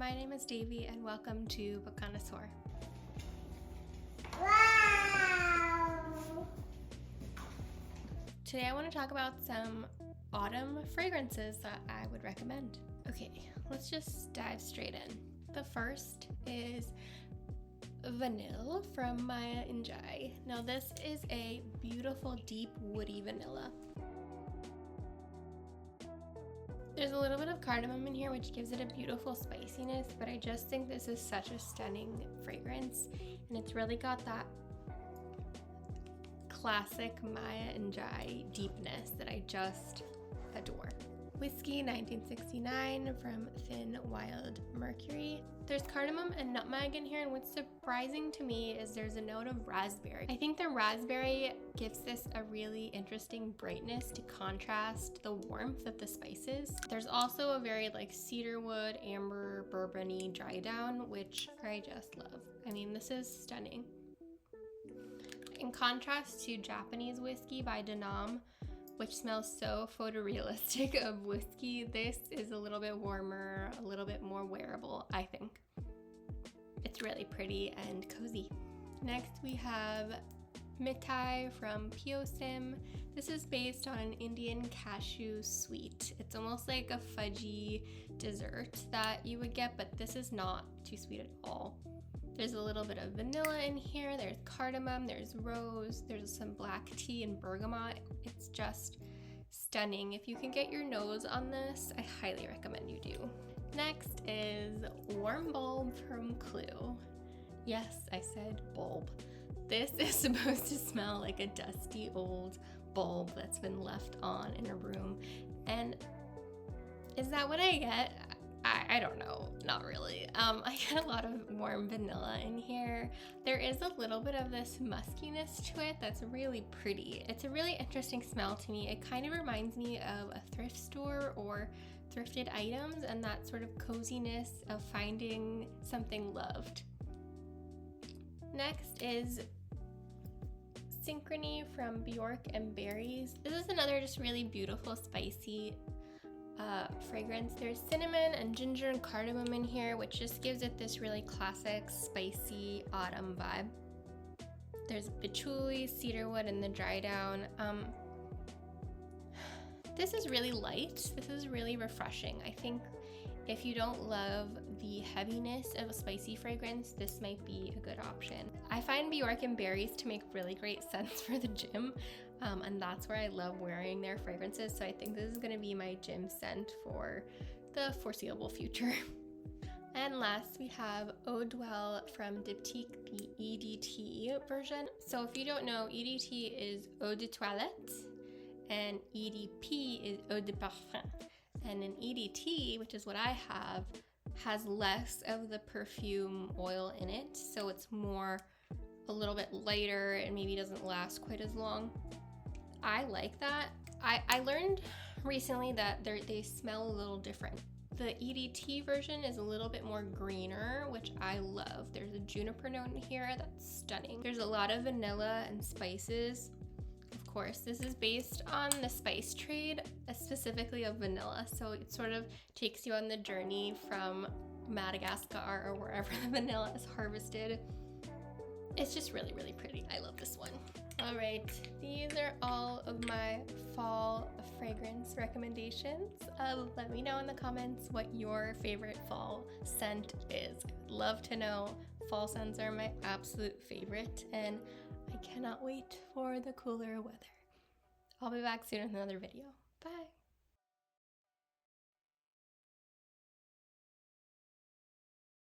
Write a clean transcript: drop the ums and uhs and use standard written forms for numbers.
my name is Dévi and welcome to Book Connoisseur. Wow! Today I want to talk about some autumn fragrances that I would recommend. Okay, let's just dive straight in. The first is Vanille from my Njie. Now this is a beautiful deep woody vanilla. There's a little bit of cardamom in here, which gives it a beautiful spiciness, but I just think this is such a stunning fragrance, and it's really got that classic Maya Njie deepness that I just adore. Whiskey 1969 from Thin Wild Mercury. There's cardamom and nutmeg in here, and what's surprising to me is there's a note of raspberry. I think the raspberry gives this a really interesting brightness to contrast the warmth of the spices. There's also a very cedarwood, amber, bourbon-y dry down, which I just love. I mean, this is stunning. In contrast to Japanese whiskey by Denam, which smells so photorealistic of whiskey, this is a little bit warmer, a little bit more wearable, I think. It's really pretty and cozy. Next we have Mithai from Peosym. This is based on an Indian cashew sweet. It's almost like a fudgy dessert that you would get, but this is not too sweet at all. There's a little bit of vanilla in here, there's cardamom, there's rose, there's some black tea and bergamot. It's just stunning. If you can get your nose on this, I highly recommend you do. Next is Warm Bulb from Clue. Yes, I said bulb. This is supposed to smell like a dusty old bulb that's been left on in a room. And is that what I get? I don't know, not really. I get a lot of warm vanilla in here. There is a little bit of this muskiness to it that's really pretty. It's a really interesting smell to me. It kind of reminds me of a thrift store or thrifted items and that sort of coziness of finding something loved. Next is Synchrony from Björk and Berries. This is another just really beautiful, spicy fragrance. There's cinnamon and ginger and cardamom in here, which just gives it this really classic, spicy autumn vibe. There's patchouli, cedarwood, and the dry down. This is really light. This is really refreshing. I think if you don't love the heaviness of a spicy fragrance, this might be a good option. I find Björk and Berries to make really great scents for the gym, and that's where I love wearing their fragrances, so I think this is going to be my gym scent for the foreseeable future. And last we have Eau Duelle from Diptyque, the EDT version. So if you don't know, EDT is Eau de Toilette, and EDP is Eau de Parfum. And an EDT, which is what I have, has less of the perfume oil in it, so it's more a little bit lighter and maybe doesn't last quite as long. I like that. I learned recently that they smell a little different. The EDT version is a little bit more greener, which I love. There's a juniper note in here that's stunning. There's a lot of vanilla and spices. Of course, this is based on the spice trade, specifically of vanilla, so it sort of takes you on the journey from Madagascar or wherever the vanilla is harvested. It's just really, really pretty. I love this one. All right, these are all of my fall fragrance recommendations. Let me know in the comments what your favorite fall scent is. I'd love to know. Fall scents are my absolute favorite, and I cannot wait for the cooler weather. I'll be back soon with another video. Bye.